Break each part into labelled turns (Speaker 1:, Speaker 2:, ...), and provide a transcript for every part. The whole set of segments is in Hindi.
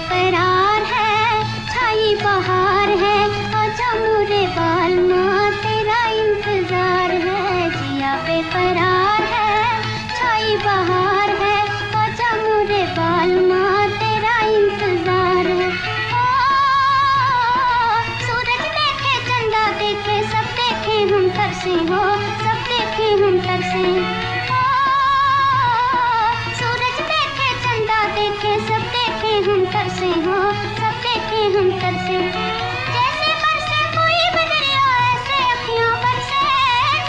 Speaker 1: बेकरार है, छाई बहार है, आजा मोरे बालमा तेरा इंतजार है। जिया बेकरार है, छाई बहार है, आजा मोरे बालमा तेरा इंतजार है। सूरज देखे चंदा देखे सब देखे हम तरसे हो, सब देखे हम तरसे। सूरज देखे चंदा देखे सब देखे हम तरसे हो, सब देखे हम तरसे। जैसे बरसे कोई बदरिया ऐसे अखियां बरसे,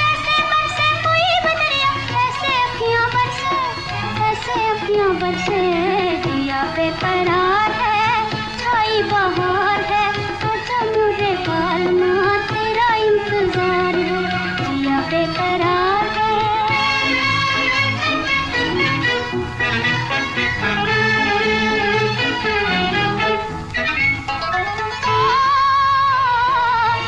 Speaker 1: जैसे बरसे कोई बदरिया ऐसे अखियां बरसे, ऐसे अखियां बरसे। जिया बेकरार है, छाई बहार है, आजा मोरे बालमा तेरा इंतजार है। जिया बेकरार है।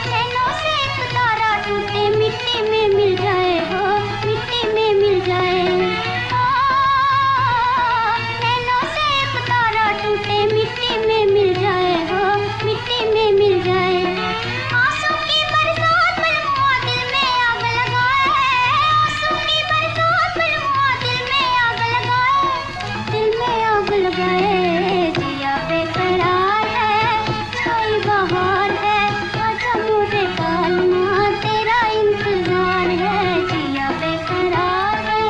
Speaker 1: नैनों से एक तारा टूटे मिट्टी में मिल जाए हो, मिट्टी में मिल जाए। नैनों से एक तारा टूटे मिट्टी में मिल जाए हो, मिट्टी में मिल जाए। आंसू की बरसात बलमुआ दिल में आग लगाए, आंसू की बरसात बलमुआ दिल में आग लगाए, दिल में आग लगाए। जिया बेकरार है, छाई बहार है, आजा मोरे बालमा तेरा इंतजार है। जिया बेकरार है।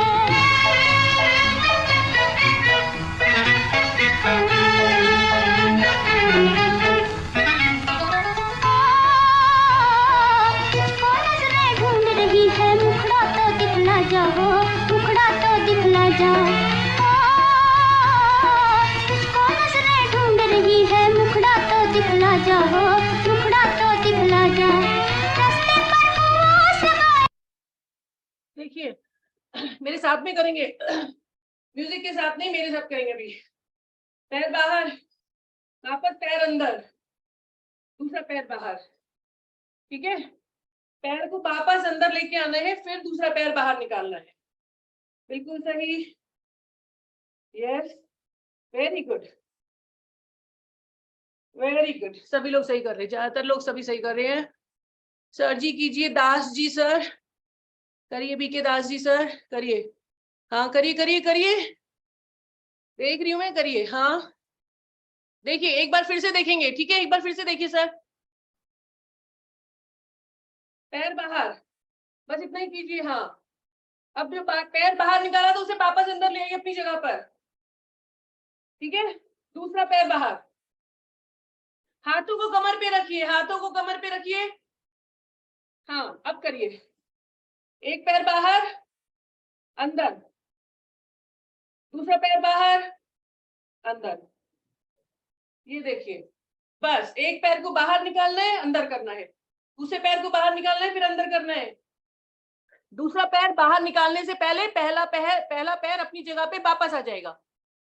Speaker 1: तुझको नजरें ढूंढ रही है, मुखड़ा तो दिखला जाओ, मुखड़ा तो दिखला जा। तुझको नजरें ढूंढ रही है, मुखड़ा तो दिखला जाओ, मुखड़ा तो दिखला जा। रास्ते पर मुआस लगाए।
Speaker 2: देखिए मेरे साथ में करेंगे, म्यूजिक के साथ नहीं, मेरे साथ करेंगे अभी। पैर बाहर, वापस पैर अंदर, दूसरा पैर बाहर। ठीक है, पैर को वापस अंदर लेके आना है, फिर दूसरा पैर बाहर निकालना है। बिल्कुल सही, yes, very good, very good. सभी लोग सही कर रहे हैं, ज्यादातर लोग सभी सही कर रहे हैं। सर जी कीजिए, दास जी सर करिए, बीके दास जी सर करिए। हाँ करिए करिए करिए, देख रही हूँ मैं, करिए। हाँ देखिए, एक बार फिर से देखेंगे, ठीक है, एक बार फिर से देखिए सर। पैर बाहर, बस इतना ही कीजिए। हाँ, अब जो पैर बाहर निकाला तो उसे वापस अंदर ले आइए अपनी जगह पर। ठीक है, दूसरा पैर बाहर, हाथों को कमर पे रखिए, हाथों को कमर पे रखिए। हाँ अब करिए, एक पैर बाहर अंदर, दूसरा पैर बाहर अंदर। ये देखिए, बस एक पैर को बाहर निकालना है, अंदर करना है, दूसरे पैर को बाहर निकालना है, फिर अंदर करना है। दूसरा पैर बाहर निकालने से पहले पहला पैर अपनी जगह पे वापस आ जाएगा।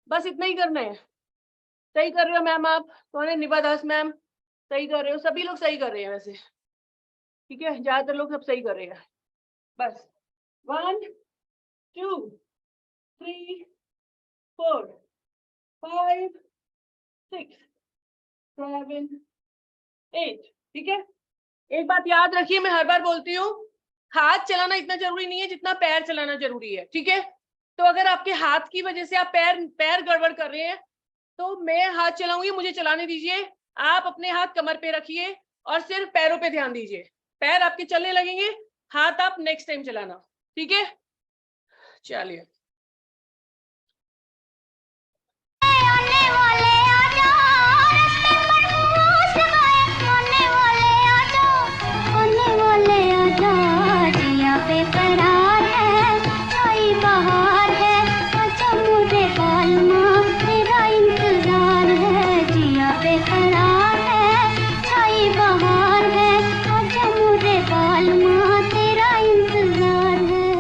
Speaker 2: बस इतना ही करना है। सही कर रहे हो मैम आप, कौन है? निभा दास मैम सही कर रहे हो, सभी लोग सही कर रहे हैं वैसे। ठीक है, ज्यादातर लोग सब सही कर रहे हैं। बस 1 2 3 4 5 6 7 8। ठीक है, एक बात याद रखिए, मैं हर बार बोलती हूँ, हाथ चलाना इतना जरूरी नहीं है जितना पैर चलाना जरूरी है। ठीक है, तो अगर आपके हाथ की वजह से आप पैर गड़बड़ कर रहे हैं तो मैं हाथ चलाऊंगी, मुझे चलाने दीजिए। आप अपने हाथ कमर पे रखिए और सिर्फ पैरों पे ध्यान दीजिए। पैर आपके चलने लगेंगे, हाथ आप नेक्स्ट टाइम चलाना। ठीक है, चलिए।
Speaker 1: आने वाले आजा, रास्ते पर मुआस लगाए, आने वाले आजा, आने वाले आजा। जिया बेकरार है, छाई बहार है, आजा मोरे बालमा तेरा इंतजार है। जिया बेकरार है, छाई बहार है, आजा मोरे बालमा तेरा इंतजार है।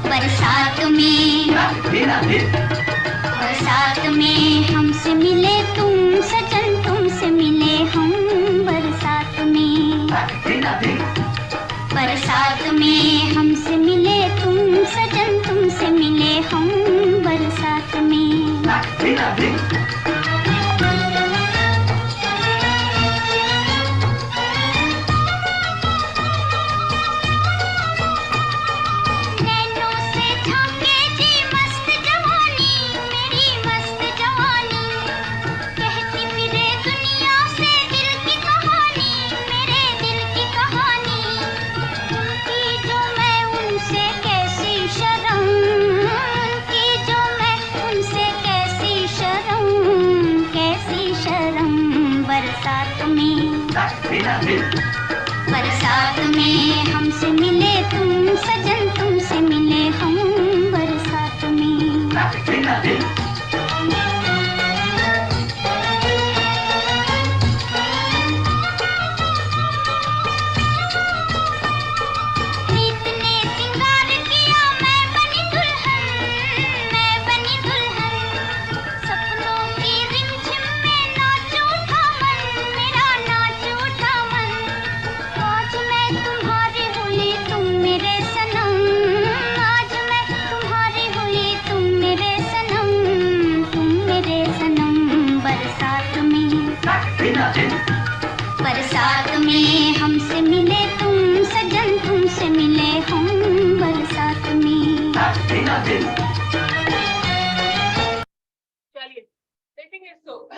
Speaker 1: बरसात में हमसे मिले तुम सजन, तुमसे मिले हम बरसात में। बरसात में हमसे मिले तुम सजन, तुमसे मिले हम बरसात में। बरसात में हमसे मिले तुम सजन, तुमसे मिले हम बरसात में। बरसात में हमसे मिले तुम सजन, तुमसे मिले हम बरसात में।
Speaker 2: चलिए देखेंगे इसको।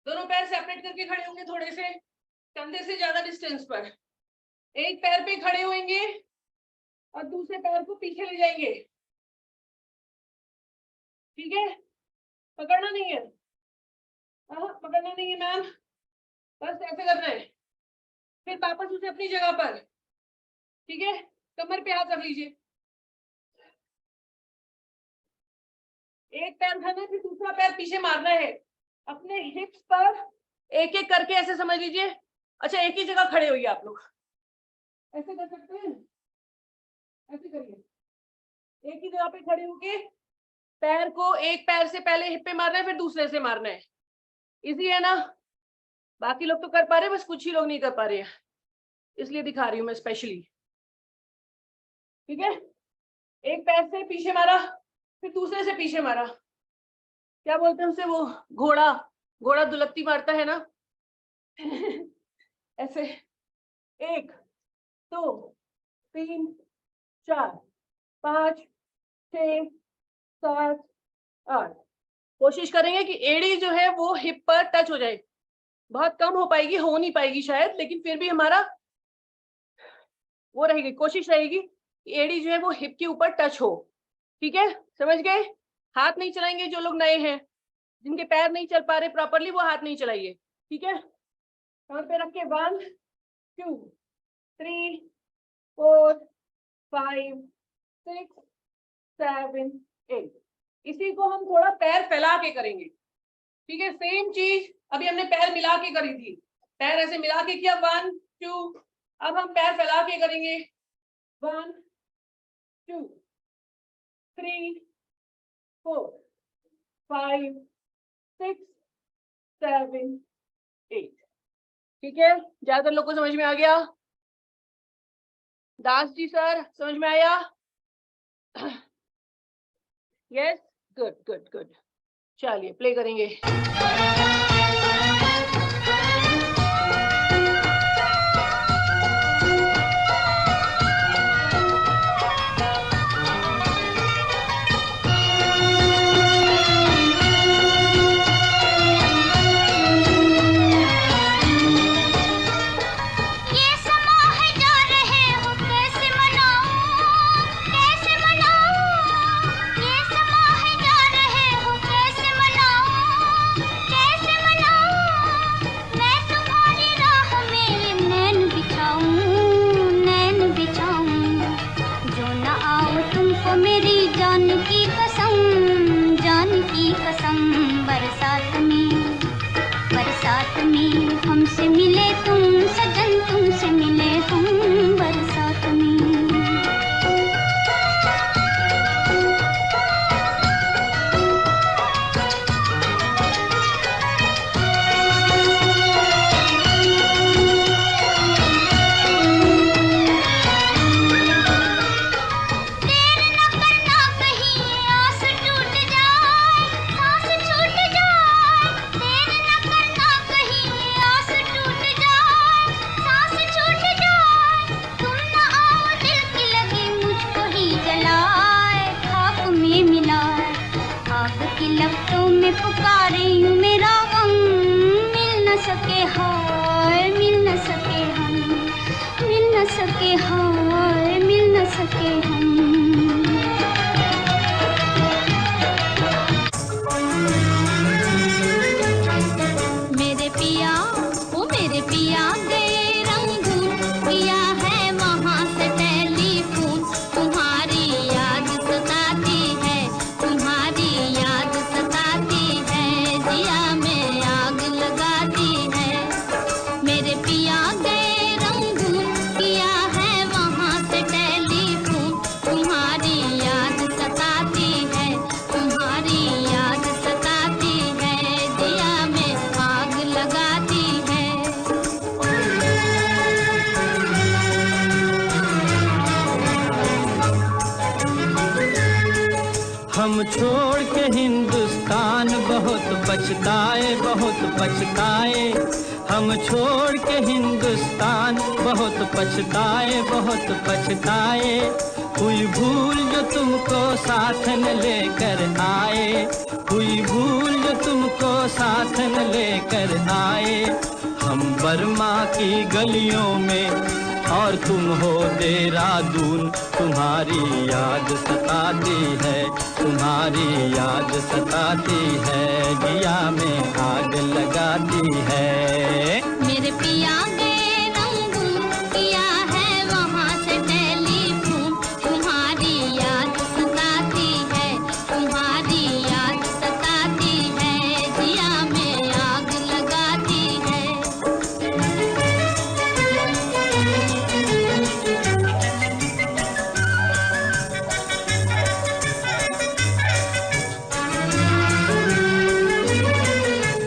Speaker 2: दोनों पैर सेपरेट करके खड़े होंगे, थोड़े से कंधे से ज्यादा डिस्टेंस पर। एक पैर पे खड़े होंगे और दूसरे पैर को पीछे ले जाएंगे। ठीक है, पकड़ना नहीं है। हाँ, पकड़ना नहीं है मैम, बस ऐसे करना है। फिर वापस उसे अपनी जगह पर, ठीक है, कमर पे हाथ रख लीजिए। एक पैर उठाना है, फिर दूसरा पैर पीछे मारना है अपने हिप्स पर, एक एक करके ऐसे समझ लीजिए। अच्छा, एक ही जगह खड़े होइए आप लोग, ऐसे कर सकते हैं, ऐसे करिए। एक ही जगह पे खड़े होके पैर को एक पैर से पहले हिप पे मारना है, फिर दूसरे से मारना है। इजी है ना? बाकी लोग तो कर पा रहे हैं, बस कुछ ही लोग नहीं कर पा रहे हैं, इसलिए दिखा रही हूँ मैं स्पेशली। ठीक है, एक पैर से पीछे मारा, फिर दूसरे से पीछे मारा। क्या बोलते हैं उसे, वो घोड़ा दुलत्ती मारता है ना ऐसे 1 2 3 4 5 6 7 8। कोशिश करेंगे कि एड़ी जो है वो हिप पर टच हो जाए। बहुत कम हो पाएगी, हो नहीं पाएगी शायद, लेकिन फिर भी हमारा वो रहेगी, कोशिश रहेगी कि एड़ी जो है वो हिप के ऊपर टच हो। ठीक है, समझ गए? हाथ नहीं चलाएंगे जो लोग नए हैं, जिनके पैर नहीं चल पा रहे प्रॉपरली, वो हाथ नहीं चलाइए। ठीक है, कमर पे रख के 1 2 3 4 5 6 7 8। इसी को हम थोड़ा पैर फैला के करेंगे। ठीक है, सेम चीज अभी हमने पैर मिला के करी थी, पैर ऐसे मिला के किया 1 2। अब हम पैर फैला के करेंगे 1 2 3 4 5 6 7 8। ठीक है, ज्यादातर लोग को समझ में आ गया? दास जी सर, समझ में आया? Yes, good good good. चलिए प्ले करेंगे। बरसात में हमसे मिले तुम
Speaker 1: लफ्ज़ों में पुकारे यूं मेरा गम, मिल न सके हाय मिल न सके हम, मिल न सके हाय मिल न सके हम। मेरे पिया ओ मेरे पिया गए रंगून, किया है वहाँ से टेलीफोन, तुम्हारी याद सताती है, तुम्हारी याद सताती है, जिया में आग लगाती है। मेरे पिया गए रंगून, किया है वहाँ से टेलीफोन, तुम्हारी याद सताती है, तुम्हारी याद सताती है, जिया में आग लगाती है।
Speaker 3: हम छोड़ के हिंदुस्तान बहुत पछताए, बहुत पछताए। हम छोड़ के हिंदुस्तान बहुत पछताए, बहुत पछताए। हुई भूल जो तुमको साथ न लेकर आए, हुई भूल जो तुमको साथ न लेकर आए। हम बर्मा की गलियों में और तुम हो देहरादून, तुम्हारी याद सताती है, तुम्हारी याद सताती है, जिया में आग लगाती है।
Speaker 1: मेरे पिया गए रंगून, किया है वहाँ से टेलीफोन, तुम्हारी याद सताती है, तुम्हारी याद सताती है, जिया में आग लगाती है।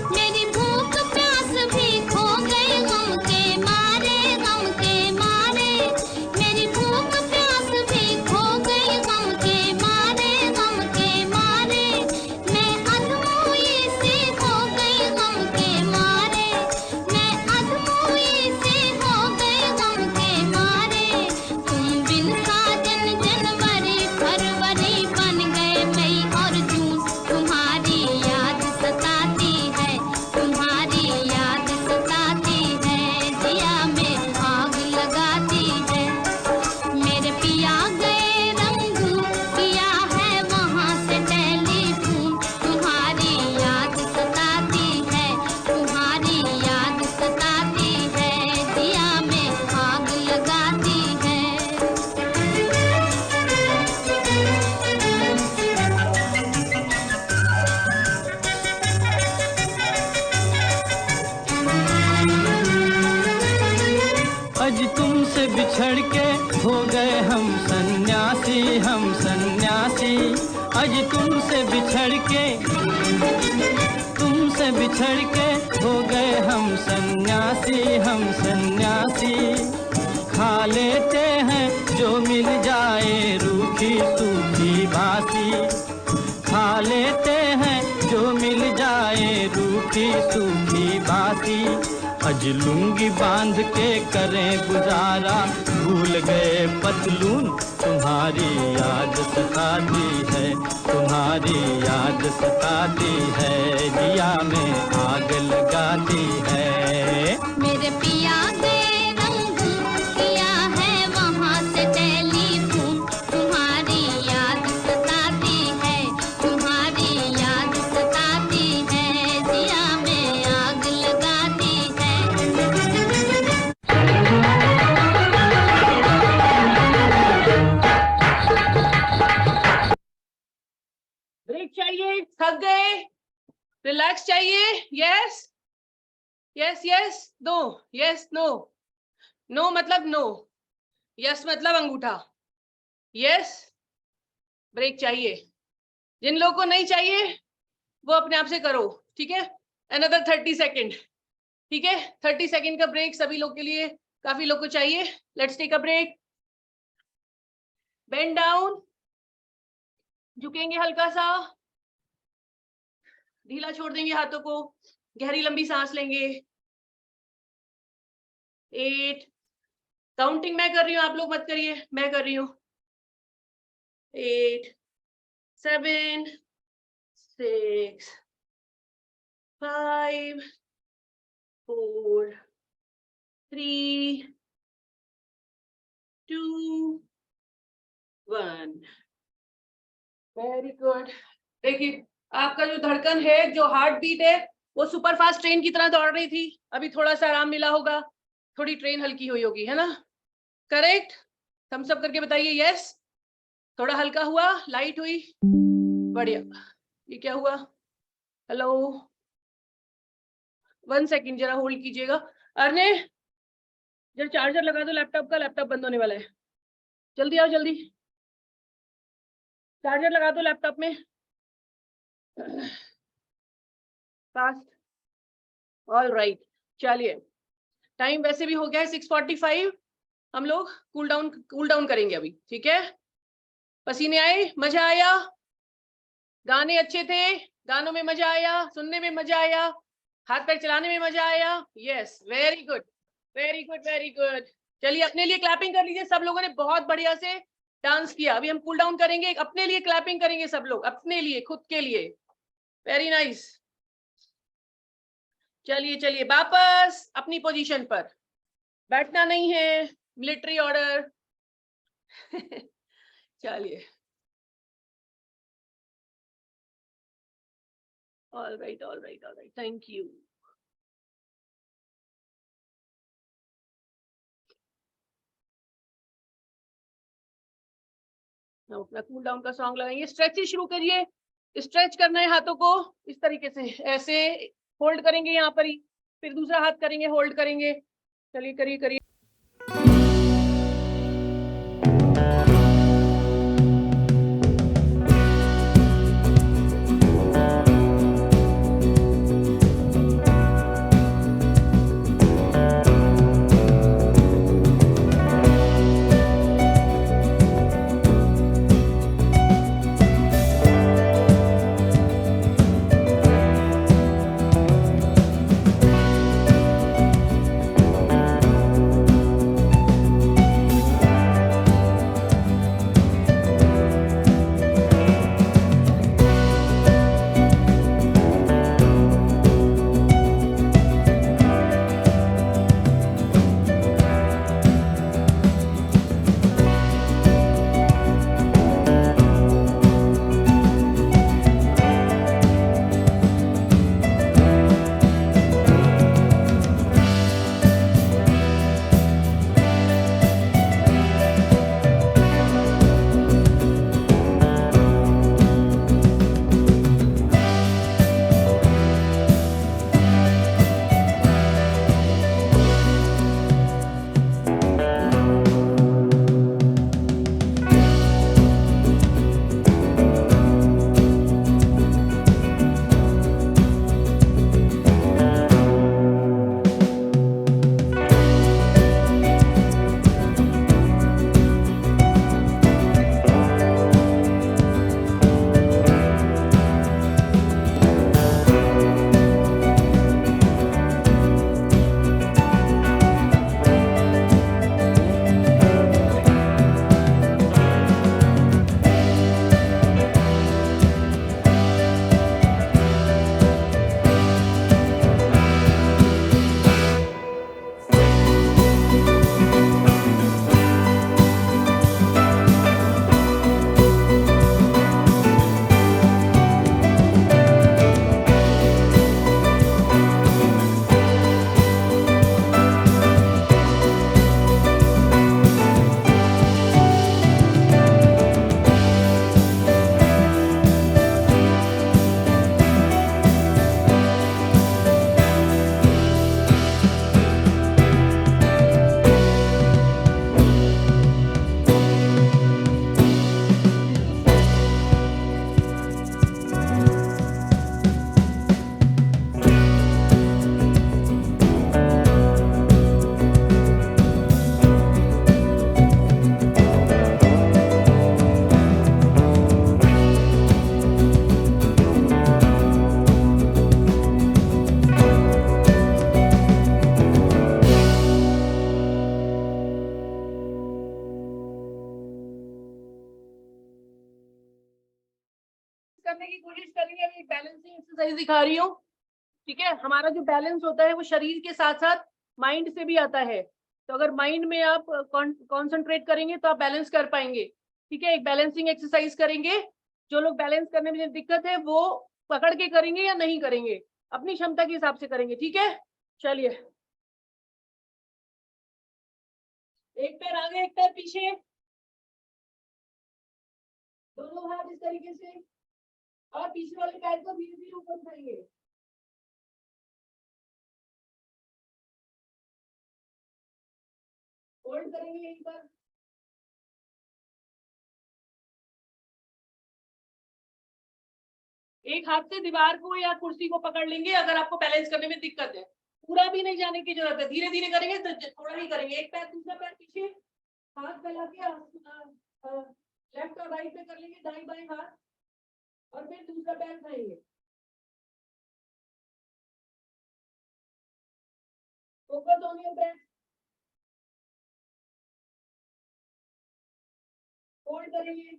Speaker 1: मेरी भूख प्यास भी खो गई गम के मारे, गम के मारे। मेरी भूख प्यास भी खो गई गम के मारे, गम के मारे। मैं अधमोई सी हो गई गम के मारे, मैं अधमोई सी हो गई गम के मारे। तुम बिन साजन जनवरी फरवरी बन गए मई और जून, तुम्हारी याद सताती है, तुम्हारी याद सताती है, जिया में आग लगाती है। मेरे पिया गए रंगून, किया है वहाँ से टेलीफोन, तुम्हारी याद सताती है, तुम्हारी याद सताती है, जिया में आग लगाती है।
Speaker 3: आज तुमसे बिछड़ के हो गए हम सन्यासी, हम सन्यासी। आज तुमसे बिछड़ के, तुमसे बिछड़ के हो गए हम सन्यासी, हम सन्यासी। खा लेते हैं जो मिल जाए रूखी सूखी बासी, खा लेते हैं जो मिल जाए रूखी सूखी बासी। अज लुंगी बांध के करें गुजारा, भूल गए पतलून, तुम्हारी याद सताती है, तुम्हारी याद सताती है, जिया में आग लगाती है।
Speaker 1: मेरे पिया गए रंगून, किया है वहाँ से टेलीफोन, तुम्हारी याद सताती है, तुम्हारी याद सताती है, जिया में आग लगाती है।
Speaker 2: ब्रेक चाहिए? थक गए? रिलैक्स चाहिए? Yes yes yes no, yes no, no मतलब नो, यस मतलब अंगूठा। यस, ब्रेक चाहिए। जिन लोगों को नहीं चाहिए वो अपने आप से करो, ठीक है? अनदर 30 सेकेंड, ठीक है? 30 सेकेंड का ब्रेक सभी लोग के लिए, काफी लोग को चाहिए। Let's take a break. Bend down, झुकेंगे हल्का सा, ढीला छोड़ देंगे हाथों को, गहरी लंबी सांस लेंगे। 8, काउंटिंग मैं कर रही हूँ, आप लोग मत करिए, मैं कर रही हूँ। 8, 7, 6, 5, 4, 3, 2, 1. Very good. देखिए आपका जो धड़कन है, जो हार्ट बीट है, वो सुपर फास्ट ट्रेन की तरह दौड़ रही थी. अभी थोड़ा सा आराम मिला होगा, थोड़ी ट्रेन हल्की हुई होगी, है ना? करेक्ट. थम्स अप करके बताइए यस. थोड़ा हल्का हुआ, लाइट हुई. बढ़िया. ये क्या हुआ? हेलो, 1 सेकेंड जरा होल्ड कीजिएगा. अरने जरा चार्जर लगा दो लैपटॉप का, लैपटॉप बंद होने वाला है. जल्दी आओ जल्दी, चार्जर लगा दो लैपटॉप में फास्ट. All right. चलिए, टाइम वैसे भी हो गया है 6:45. हम लोग कूल डाउन करेंगे अभी. ठीक है? पसीने आए? मजा आया? गाने अच्छे थे? गानों में मजा आया? सुनने में मजा आया? हाथ पैर चलाने में मजा आया? Yes, very good very good very good. चलिए अपने लिए क्लैपिंग कर लीजिए. सब लोगों ने बहुत बढ़िया से डांस किया. अभी हम कूल डाउन करेंगे, अपने लिए क्लैपिंग करेंगे सब लोग, अपने लिए, खुद के लिए. Very nice. चलिए चलिए वापस अपनी पोजीशन पर. बैठना नहीं है, मिलिट्री ऑर्डर. चलिए. All right all right all right. Thank you. अपना कूल डाउन का सॉन्ग लगाएंगे. स्ट्रेचेस शुरू करिए. स्ट्रेच करना है हाथों को इस तरीके से, ऐसे होल्ड करेंगे यहाँ पर ही, फिर दूसरा हाथ करेंगे, होल्ड करेंगे. चलिए करिए करिए. कोशिश करेंगे। अभी एक बैलेंसिंग एक्सरसाइज दिखा रही हूँ, ठीक है। हमारा जो बैलेंस होता है वो शरीर के साथ साथ माइंड से भी आता है। तो अगर माइंड में आप कॉन्सेंट्रेट करेंगे तो आप बैलेंस कर पाएंगे, ठीक है। एक बैलेंसिंग एक्सरसाइज करेंगे। जो लोग बैलेंस करने में दिक्कत है वो पकड़ के करेंगे या नहीं करेंगे, अपनी क्षमता के हिसाब से करेंगे, ठीक है। चलिए, एक पैर आगे एक पैर पीछे, दोनों हाथ इस तरीके से, और पीछे वाले पैर को धीरे धीरे ऊपर उठाएंगे। होल्ड करेंगे यहीं पर। एक हाथ से दीवार को या कुर्सी को पकड़ लेंगे अगर आपको बैलेंस करने में दिक्कत है। पूरा भी नहीं जाने की जरूरत है, धीरे धीरे करेंगे तो थोड़ा ही करेंगे। एक पैर दूसरा पैर पीछे, हाथ फैला के लेफ्ट और राइट में कर लेंगे, दाएं बाएं हाथ, और फिर दूसरा पैर उठाएंगे। Focus on your breath. Hold करेंगे,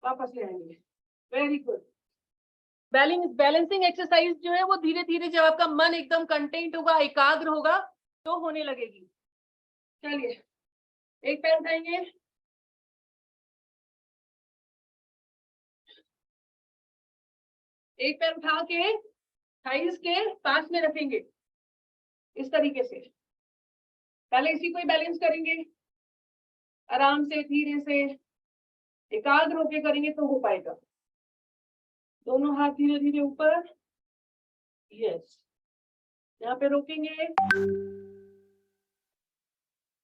Speaker 2: वापस ले आएंगे। Very good. बैलेंसिंग एक्सरसाइज जो है वो धीरे धीरे जब आपका मन एकदम कंटेंट होगा, एकाग्र होगा, तो होने लगेगी। चलिए, एक पैर उठाएंगे, एक पैर उठा के थाइस के पास में रखेंगे इस तरीके से। पहले इसी को ही बैलेंस करेंगे, आराम से धीरे से एकाग्र होके करेंगे तो हो पाएगा। दोनों हाथ धीरे धीरे ऊपर, यस। यहाँ पे रोकेंगे।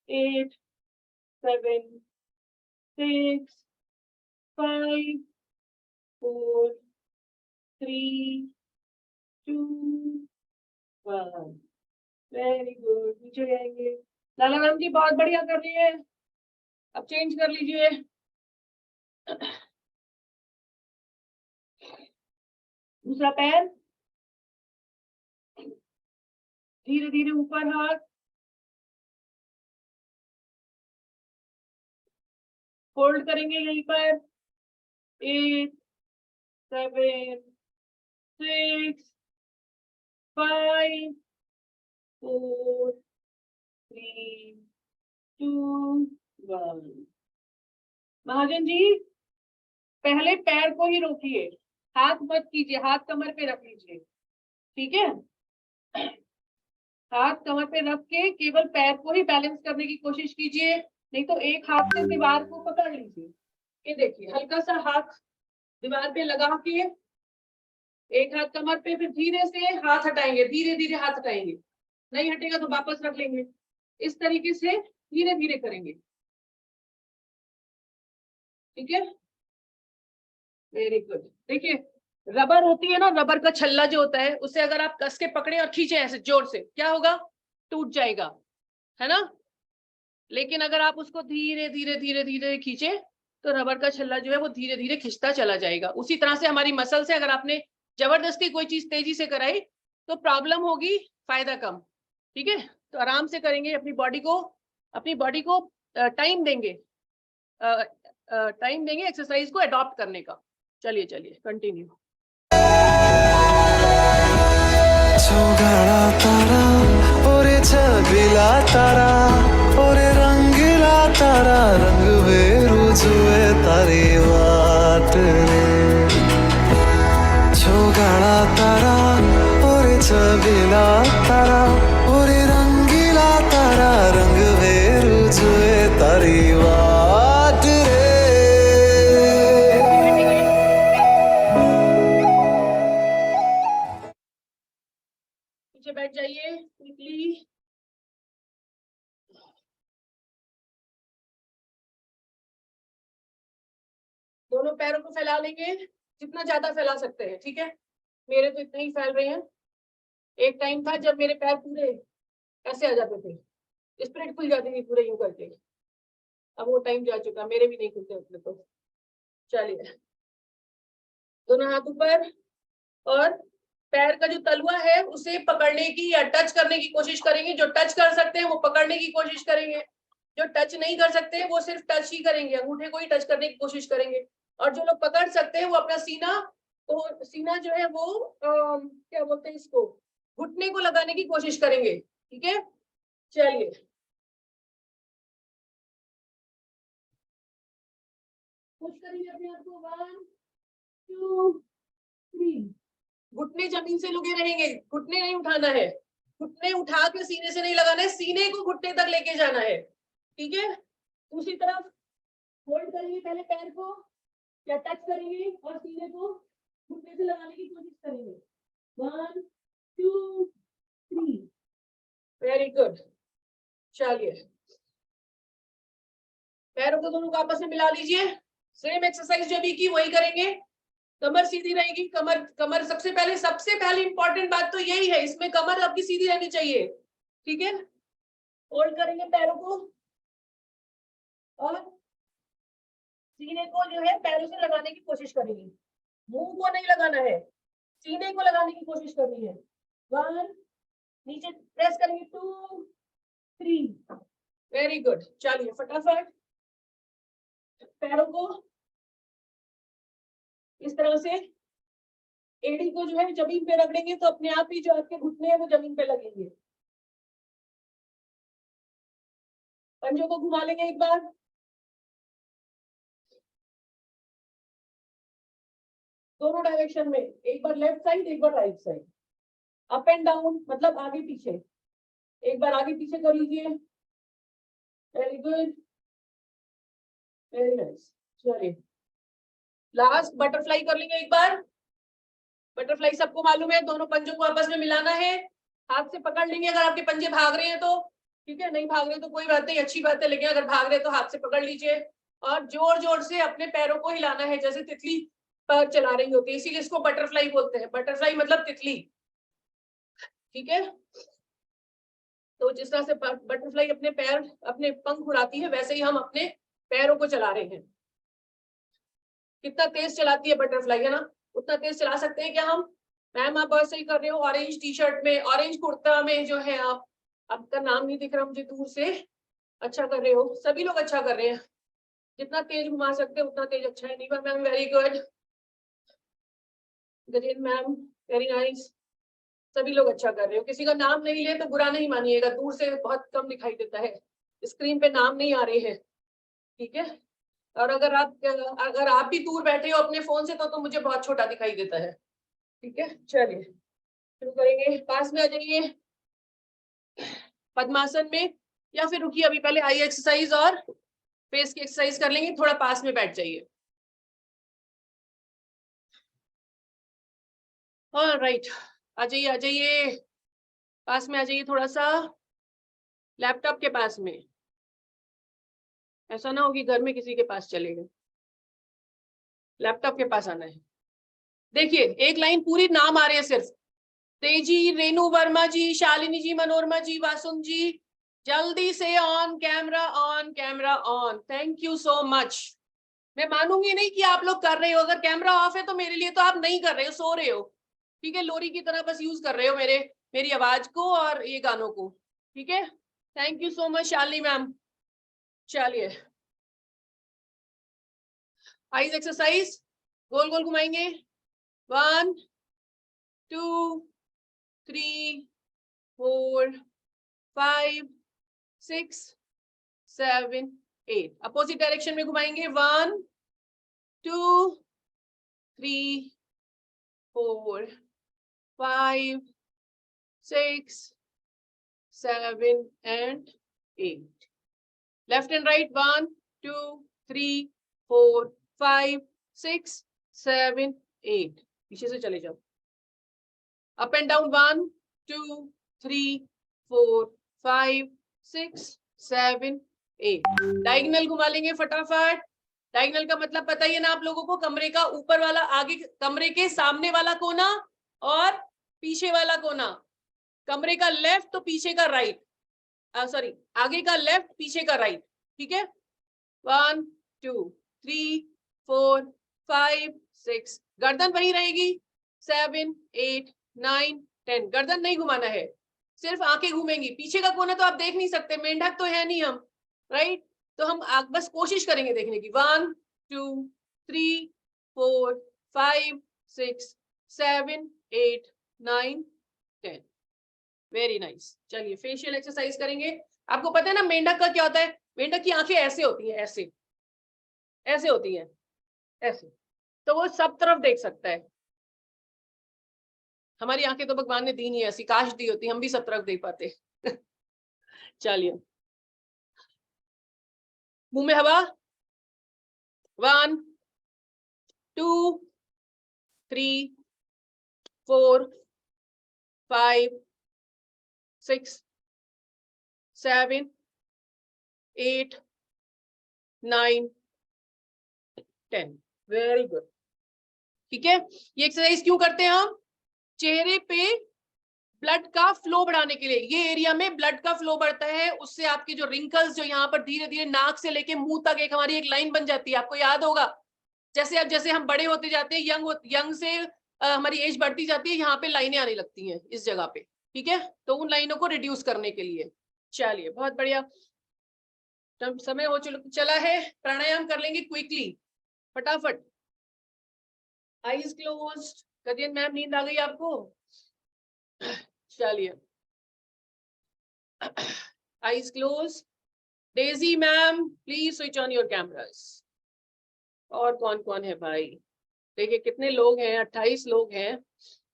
Speaker 2: 8 7 6 5 4 3 2 1। Very good. नीचे जाएंगे। लाला राम जी बहुत बढ़िया कर रही है। अब चेंज कर लीजिए। दूसरा पैर, धीरे धीरे ऊपर हाथ, होल्ड करेंगे यहीं पर। 8 7 6 5 4 3 2 1। महाजन जी पहले पैर को ही रोकिए, हाथ मत कीजिए, हाथ कमर पे रख लीजिए, ठीक है। हाथ कमर पे रख के केवल पैर को ही बैलेंस करने की कोशिश कीजिए, नहीं तो एक हाथ से दीवार को पकड़ लीजिए। ये देखिए, हल्का सा हाथ दीवार पे लगा के, एक हाथ कमर पे, फिर धीरे से हाथ हटाएंगे, धीरे धीरे हाथ हटाएंगे। नहीं हटेगा तो वापस रख लेंगे। इस तरीके से धीरे धीरे करेंगे, ठीक है। Very good. देखिए, रबर होती है ना, रबर का छल्ला जो होता है, उसे अगर आप कस के पकड़े और खींचे ऐसे जोर से, क्या होगा? टूट जाएगा, है ना। लेकिन अगर आप उसको धीरे धीरे धीरे धीरे खींचे तो रबर का छल्ला जो है वो धीरे धीरे खिंचता चला जाएगा। उसी तरह से हमारी मसल से अगर आपने जबरदस्ती कोई चीज तेजी से कराई तो प्रॉब्लम होगी, फायदा कम, ठीक है। तो आराम से करेंगे, अपनी बॉडी को टाइम देंगे, एक्सरसाइज को अडॉप्ट करने का। चलिए चलिए कंटिन्यू।
Speaker 4: तारा ओरे छबिला तारा ओरे रंगीला तारा रंग वेरू जुए तारी वाट रे छोगाड़ा तारा ओरे छबिला तारा ओरे रंगीला तारा रंग वेरू जुए तारी वाट रे।
Speaker 2: पीछे बैठ जाइए क्विकली। दोनों पैरों को फैला लेंगे, जितना ज्यादा फैला सकते हैं, ठीक है। मेरे तो इतने ही फैल रहे हैं। एक टाइम था जब मेरे पैर पूरे ऐसे आ जाते थे, स्प्रेड खुल जाती थी पूरे यूं करके। अब वो टाइम जा चुका, मेरे भी नहीं खुलते उतने तो। चलिए, दोनों हाथ ऊपर, और पैर का जो तलुआ है उसे पकड़ने की या टच करने की कोशिश करेंगे। जो टच कर सकते हैं वो पकड़ने की कोशिश करेंगे, जो टच नहीं कर सकते वो सिर्फ टच ही करेंगे, अंगूठे को ही टच करने की कोशिश करेंगे। और जो लोग पकड़ सकते हैं वो अपना सीना, तो सीना जो है वो क्या बोलते हैं इसको, घुटने को लगाने की कोशिश करेंगे। ठीक है, चलिए पुश करेंगे अपने आप को, 1 2 3। घुटने जमीन से लगे रहेंगे, घुटने नहीं उठाना है, घुटने उठा के सीने से नहीं लगाना है, सीने को घुटने तक लेके जाना है। ठीक है, दूसरी तरफ होल्ड करेंगे पहले पैर को, या टच करेंगे और सीने को घुटने से लगाने की कोशिश करेंगे। 1 2 3, वेरी गुड। चलिए पैरों को दोनों को आपस में मिला लीजिए। सेम एक्सरसाइज जो भी की वही करेंगे। कमर सीधी रहेगी, कमर कमर सबसे पहले इंपॉर्टेंट बात तो यही है, इसमें कमर आपकी सीधी रहनी चाहिए। ठीक है, होल्ड करेंगे पैरों को और सीने को जो है पैरों से लगाने की कोशिश करेंगे, मुंह को नहीं लगाना है, सीने को लगाने की कोशिश करनी है। 1, नीचे प्रेस करेंगे, 2 3, वेरी गुड। चलिए फटाफट पैरों को इस तरह से, एड़ी को जो है जमीन पे रगड़ेंगे तो अपने आप ही जो आपके घुटने हैं वो जमीन पे लगेंगे। पंजों को घुमा लेंगे एक बार, दोनों डायरेक्शन में, एक बार लेफ्ट साइड एक बार right side, up and down मतलब आगे पीछे, एक बार आगे पीछे कर लीजिए। Very good, very nice. चलिए लास्ट बटरफ्लाई कर लेंगे एक बार। बटरफ्लाई सबको मालूम है, दोनों पंजों को आपस में मिलाना है, हाथ से पकड़ लेंगे अगर आपके पंजे भाग रहे हैं तो। ठीक है, नहीं भाग रहे तो कोई बात नहीं, अच्छी बात है, लेकिन अगर भाग रहे तो हाथ से पकड़ लीजिए और जोर जोर से अपने पैरों को हिलाना है, जैसे तितली पर चला रही होती है, इसीलिए इसको बटरफ्लाई बोलते हैं। बटरफ्लाई मतलब तितली। ठीक है, तो जिस तरह से बटरफ्लाई अपने पैर अपने पंख उड़ाती है, वैसे ही हम अपने पैरों को चला रहे हैं। कितना तेज चलाती है बटरफ्लाई, है ना, उतना तेज चला सकते हैं क्या हम? मैम आप बहुत सही कर रहे हो, ऑरेंज टी शर्ट में, ऑरेंज कुर्ता में जो है आप, आपका नाम नहीं दिख रहा मुझे दूर से, अच्छा कर रहे हो, सभी लोग अच्छा कर रहे हैं, जितना तेज घुमा सकते हैं उतना तेज अच्छा है। Neeva ma'am very good, Gajen ma'am very nice, सभी लोग अच्छा कर रहे हो। किसी का नाम नहीं ले तो बुरा नहीं मानिएगा, दूर से बहुत कम दिखाई देता है, स्क्रीन पे नाम नहीं आ रहे हैं। ठीक है, और अगर आप भी दूर बैठे हो अपने फोन से तो मुझे बहुत छोटा दिखाई देता है। ठीक है, चलिए शुरू करेंगे। पास में आ जाइए पद्मासन में, या फिर रुकिए अभी पहले आई एक्सरसाइज और फेस की एक्सरसाइज कर लेंगे, थोड़ा पास में बैठ जाइए। राइट, आ जाइए पास में आ जाइए, थोड़ा सा लैपटॉप के पास में, ऐसा ना हो कि घर में किसी के पास चले गए, लैपटॉप के पास आना है। देखिए एक लाइन पूरी नाम आ रहे हैं सिर्फ, तेजी, रेणु वर्मा जी, शालिनी जी, मनोरमा जी, वासुम जी, जल्दी से on camera on. Thank you so much. मैं मानूंगी नहीं कि आप लोग कर रहे हो, अगर कैमरा ऑफ है तो मेरे लिए तो आप नहीं कर रहे हो, सो रहे हो। ठीक है, लोरी की तरह बस यूज कर रहे हो मेरी आवाज को और ये गानों को। ठीक है, thank you so much Shalini ma'am. चलिए आइज एक्सरसाइज, गोल गोल घुमाएंगे, 1 2 3 4 5 6 7 8, अपोजिट डायरेक्शन में घुमाएंगे, 1 2 3 4 5 6 7 and 8, लेफ्ट एंड राइट, 1 2 3 4 5 6 7 8, पीछे से चले जाओ, अप एंड डाउन, 1 2 3 4 5 6 7 8, डायगोनल घुमा लेंगे फटाफट। डायगोनल का मतलब पता ही है ना आप लोगों को, कमरे का ऊपर वाला, आगे कमरे के सामने वाला कोना और पीछे वाला कोना, कमरे का लेफ्ट तो पीछे का राइट, सॉरी आगे का लेफ्ट पीछे का राइट। ठीक है, 1 2 3 4 5 6, गर्दन वही रहेगी, 7 8 9 10, गर्दन नहीं घुमाना है, सिर्फ आंखें घूमेंगी। पीछे का कोना तो आप देख नहीं सकते, मेंढक तो है नहीं हम, राइट, तो हम बस कोशिश करेंगे देखने की। 1 2 3 4 5 6 7 8 9 10। Very nice. चलिए फेशियल एक्सरसाइज करेंगे। आपको पता है ना मेंढक का क्या होता है? मेंढक की आंखें ऐसे होती हैं, ऐसे ऐसे होती हैं, ऐसे, तो वो सब तरफ देख सकता है। हमारी आंखें तो भगवान ने दी नहीं ऐसी, काश दी होती हम भी सब तरफ देख पाते। चलिए मुंह में हवा। 1 2 3 4 5 6 7 8 9 10। Very good. ठीक है, ये एक्सरसाइज क्यों करते हैं हम? चेहरे पे ब्लड का फ्लो बढ़ाने के लिए। ये एरिया में ब्लड का फ्लो बढ़ता है, उससे आपके जो रिंकल्स जो यहाँ पर धीरे धीरे नाक से लेके मुंह तक एक हमारी एक लाइन बन जाती है। आपको याद होगा जैसे अब जैसे हम बड़े होते जाते हैं, यंग से हमारी एज बढ़ती जाती है, यहाँ पे लाइनें आने लगती हैं इस जगह पे। ठीक है, तो उन लाइनों को रिड्यूस करने के लिए। चलिए बहुत बढ़िया, समय हो चला है, प्राणायाम कर लेंगे क्विकली, फटाफट। Eyes closed. कदियन मैम नींद आ गई आपको? चलिए eyes close. Daisy ma'am please switch on your cameras. और कौन कौन है भाई? देखिए कितने लोग हैं, 28 लोग हैं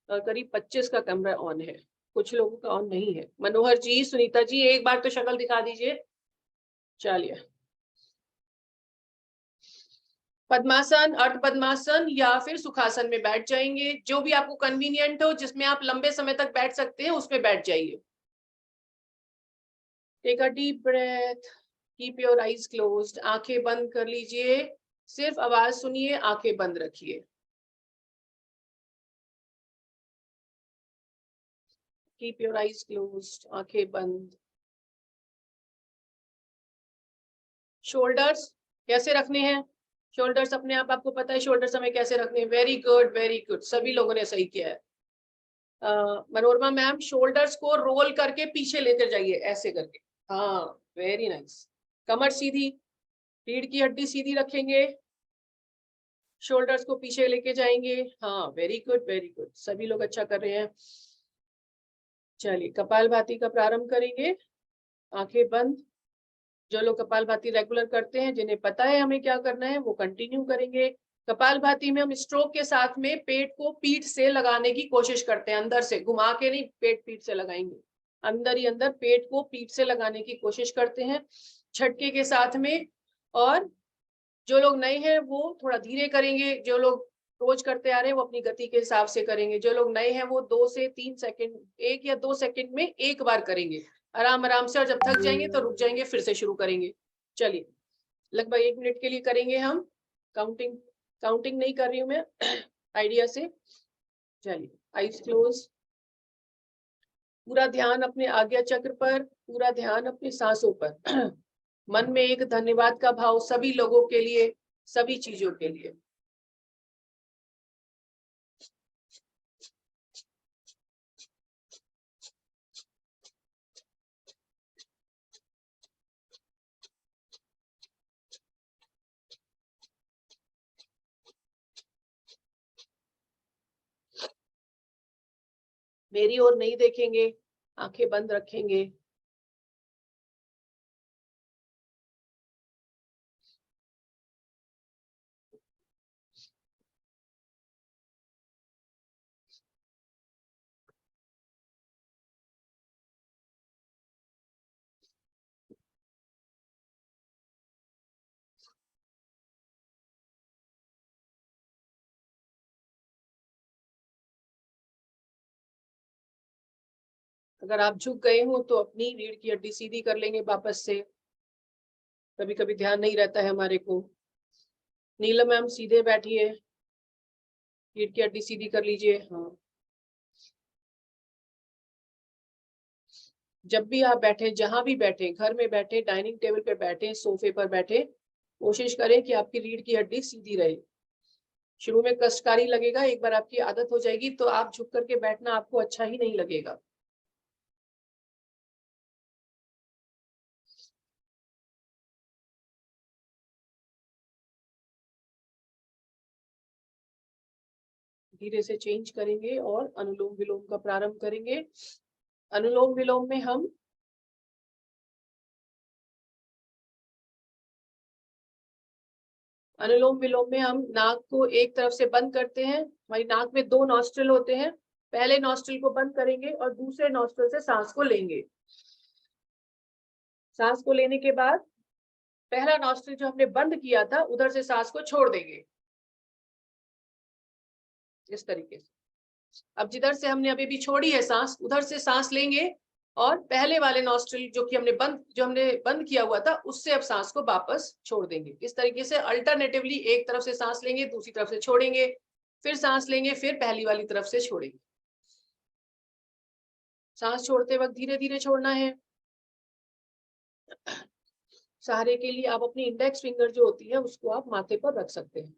Speaker 2: और करीब 25 का कैमरा ऑन है, कुछ लोगों का ऑन नहीं है। मनोहर जी, सुनीता जी, एक बार तो शक्ल दिखा दीजिए। चलिए पद्मासन, अर्ध पद्मासन या फिर सुखासन में बैठ जाएंगे, जो भी आपको कन्वीनियंट हो, जिसमें आप लंबे समय तक बैठ सकते हैं उसमें बैठ जाइए। Take a deep breath, keep your eyes closed. आंखें बंद कर लीजिए, सिर्फ आवाज सुनिए, आंखें बंद रखिए। कीप योर आईज क्लोज्ड, आंखें बंद। शोल्डर्स कैसे रखने हैं? शोल्डर्स अपने आप आपको पता है शोल्डर्स हमें कैसे रखने हैं। वेरी गुड वेरी गुड, सभी लोगों ने सही किया है। मनोरमा मैम, शोल्डर्स को रोल करके पीछे लेते जाइए, ऐसे करके। हाँ वेरी नाइस। कमर सीधी, रीढ़ की हड्डी सीधी रखेंगे, शोल्डर्स को पीछे लेके जाएंगे। हाँ वेरी गुड वेरी गुड, सभी लोग अच्छा कर रहे हैं। चलिए कपालभाति का प्रारंभ करेंगे, आंखें बंद। जो लोग कपालभाति रेगुलर करते हैं, जिन्हें पता है हमें क्या करना है, वो कंटिन्यू करेंगे। कपालभाति में हम स्ट्रोक के साथ में पेट को पीठ से लगाने की कोशिश करते हैं, अंदर से घुमा के नहीं, पेट पीठ से लगाएंगे, अंदर ही अंदर पेट को पीठ से लगाने की कोशिश करते हैं झटके के साथ में। और जो लोग नए हैं वो थोड़ा धीरे करेंगे, जो लोग रोज करते आ रहे हैं वो अपनी गति के हिसाब से करेंगे, जो लोग नए हैं वो 2 से 3 सेकंड, 1 या 2 सेकंड में एक बार करेंगे, आराम आराम से। और जब थक जाएंगे तो रुक जाएंगे, फिर से शुरू करेंगे। चलिए लगभग 1 मिनट के लिए करेंगे हम। काउंटिंग नहीं कर रही हूं मैं, आइडिया से। चलिए आईज क्लोज, पूरा ध्यान अपने आज्ञा चक्र पर, पूरा ध्यान अपने सांसों पर। मन में एक धन्यवाद का भाव सभी लोगों के लिए, सभी चीजों के लिए। मेरी ओर नहीं देखेंगे, आंखें बंद रखेंगे। अगर आप झुक गए हो तो अपनी रीढ़ की हड्डी सीधी कर लेंगे वापस से, कभी कभी ध्यान नहीं रहता है हमारे को। नीलम मैम सीधे बैठिए, रीढ़ की हड्डी सीधी कर लीजिए। हाँ जब भी आप बैठे, जहां भी बैठे, घर में बैठे, डाइनिंग टेबल पे बैठे, सोफे पर बैठे, कोशिश करें कि आपकी रीढ़ की हड्डी सीधी रहे। शुरू में कष्टकारी लगेगा, एक बार आपकी आदत हो जाएगी तो आप झुक करके बैठना आपको अच्छा ही नहीं लगेगा। धीरे से चेंज करेंगे और अनुलोम विलोम का प्रारंभ करेंगे। अनुलोम विलोम में हम नाक को एक तरफ से बंद करते हैं। हमारी नाक में 2 नॉस्ट्रिल होते हैं। पहले नॉस्ट्रिल को बंद करेंगे और दूसरे नॉस्ट्रिल से सांस को लेंगे। सांस को लेने के बाद पहला नॉस्ट्रिल जो हमने बंद किया था उधर से सांस को छोड़ देंगे, इस तरीके से। अब जिधर से हमने अभी भी छोड़ी है सांस, उधर से सांस लेंगे और पहले वाले नॉस्ट्रिल जो हमने बंद किया हुआ था उससे अब सांस को वापस छोड़ देंगे। इस तरीके से अल्टरनेटिवली एक तरफ से सांस लेंगे, दूसरी तरफ से छोड़ेंगे, फिर सांस लेंगे, फिर पहली वाली तरफ से छोड़ेंगे। सांस छोड़ते वक्त धीरे धीरे छोड़ना है। सहारे के लिए आप अपनी इंडेक्स फिंगर जो होती है उसको आप माथे पर रख सकते हैं।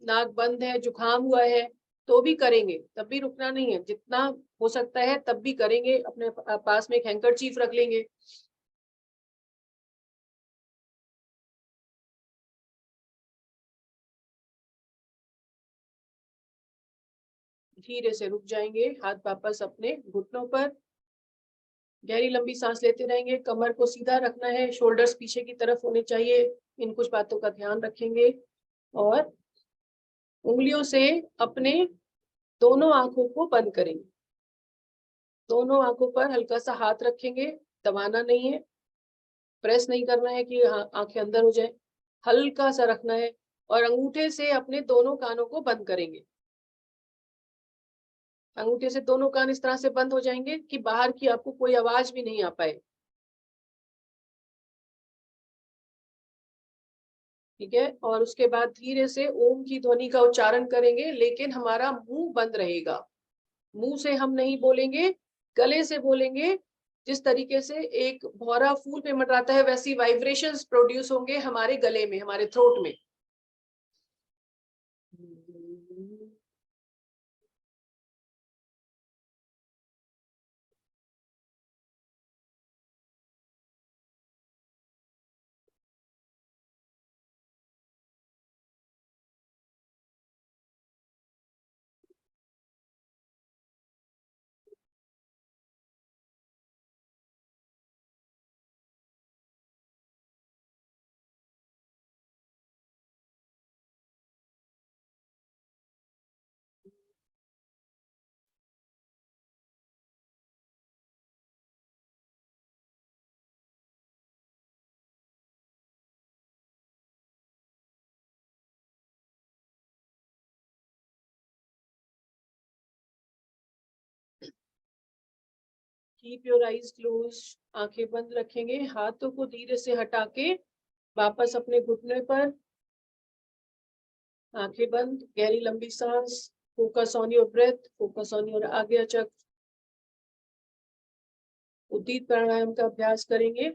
Speaker 2: नाक बंद है, जुकाम हुआ है तो भी करेंगे, तब भी रुकना नहीं है। जितना हो सकता है तब भी करेंगे। अपने पास में एक हैंकरचीफ रख लेंगे। धीरे से रुक जाएंगे, हाथ वापस अपने घुटनों पर। गहरी लंबी सांस लेते रहेंगे। कमर को सीधा रखना है, शोल्डर्स पीछे की तरफ होने चाहिए। इन कुछ बातों का ध्यान रखेंगे और उंगलियों से अपने दोनों आंखों को बंद करेंगे। दोनों आंखों पर हल्का सा हाथ रखेंगे, दबाना नहीं है, प्रेस नहीं करना है कि आंखें अंदर हो जाए, हल्का सा रखना है। और अंगूठे से अपने दोनों कानों को बंद करेंगे। अंगूठे से दोनों कान इस तरह से बंद हो जाएंगे कि बाहर की आपको कोई आवाज भी नहीं आ पाए। ठीक है। और उसके बाद धीरे से ओम की ध्वनि का उच्चारण करेंगे, लेकिन हमारा मुंह बंद रहेगा। मुंह से हम नहीं बोलेंगे, गले से बोलेंगे। जिस तरीके से एक भौरा फूल पे मंडराता है वैसी वाइब्रेशंस प्रोड्यूस होंगे हमारे गले में, हमारे थ्रोट में। कीप योर आईज क्लोज, आंखें बंद रखेंगे। हाथों को धीरे से हटा के वापस अपने घुटने पर, आंखें बंद, गहरी लंबी सांस। Focus on your breath, focus on your Ajna chakra. उद्दीत प्राणायाम का अभ्यास करेंगे।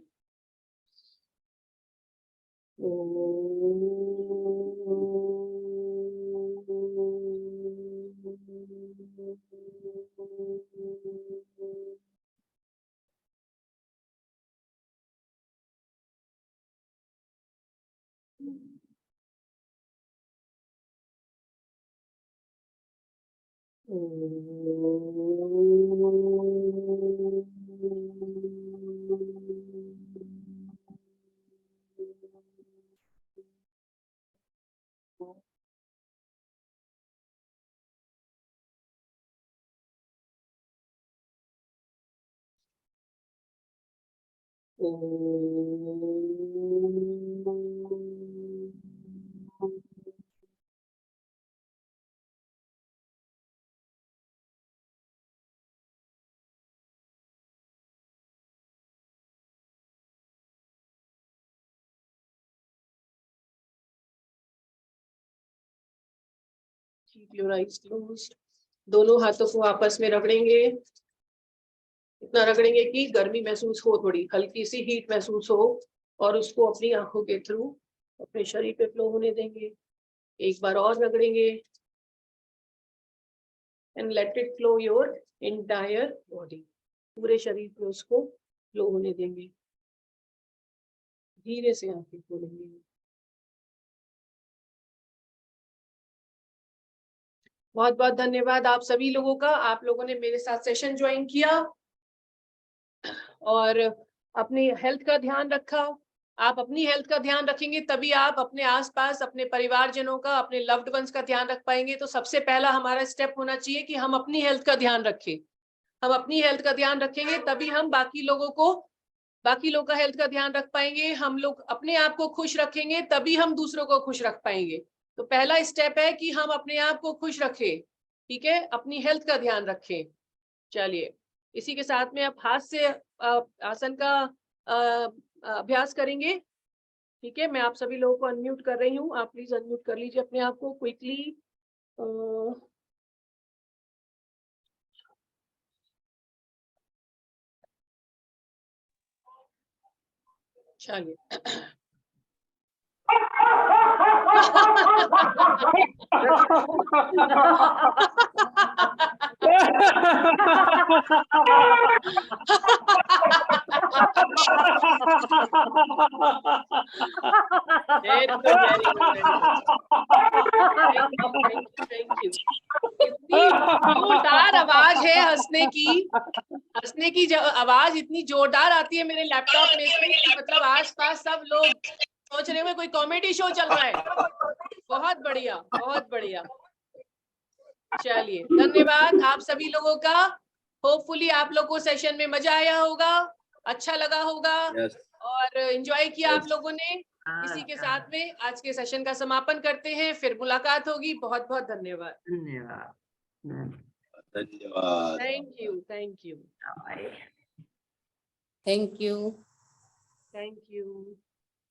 Speaker 2: Keep your eyes closed. दोनों हाथों को आपस में रगड़ेंगे, इतना रगड़ेंगे कि गर्मी महसूस हो, थोड़ी हल्की सी हीट महसूस हो, और उसको अपनी आंखों के थ्रू अपने शरीर पे फ्लो होने देंगे। एक बार और रगड़ेंगे and let it flow your entire body, पूरे शरीर पे उसको फ्लो होने देंगे। धीरे से आंखें खोलेंगे। बहुत बहुत धन्यवाद आप सभी लोगों का, आप लोगों ने मेरे साथ सेशन ज्वाइन किया और अपनी हेल्थ का ध्यान रखा। आप अपनी हेल्थ का ध्यान रखेंगे तभी आप अपने आसपास अपने परिवारजनों का, अपने लव्ड वंस का ध्यान रख पाएंगे। तो सबसे पहला हमारा स्टेप होना चाहिए कि हम अपनी हेल्थ का ध्यान रखें। हम अपनी हेल्थ का ध्यान रखेंगे तभी हम बाकी लोगों का हेल्थ का ध्यान रख पाएंगे। हम लोग अपने आप को खुश रखेंगे तभी हम दूसरों को खुश रख पाएंगे। तो पहला स्टेप है कि हम अपने आप को खुश रखें, ठीक है, अपनी हेल्थ का ध्यान रखें। चलिए, इसी के साथ में आप हाथ से आसन का अभ्यास करेंगे, ठीक है। मैं आप सभी लोगों को अनम्यूट कर रही हूँ, आप प्लीज अनम्यूट कर लीजिए अपने आप को क्विकली। चलिए थैंक यू। इतनी जोरदार आवाज है हंसने की आवाज इतनी जोरदार आती है मेरे लैपटॉप में से कि मतलब आसपास सब लोग सोच रहे होंगे कोई कॉमेडी शो चल रहा है। बहुत बढ़िया, बहुत बढ़िया। चलिए, धन्यवाद आप सभी लोगों का। होपफुली आप लोग को सेशन में मजा आया होगा, अच्छा लगा होगा और एंजॉय किया आप लोगों ने। इसी के साथ में आज के सेशन का समापन करते हैं, फिर मुलाकात होगी। बहुत बहुत धन्यवाद।
Speaker 5: धन्यवाद।
Speaker 2: Thank you, thank you,
Speaker 6: Thank you.
Speaker 2: Thank you.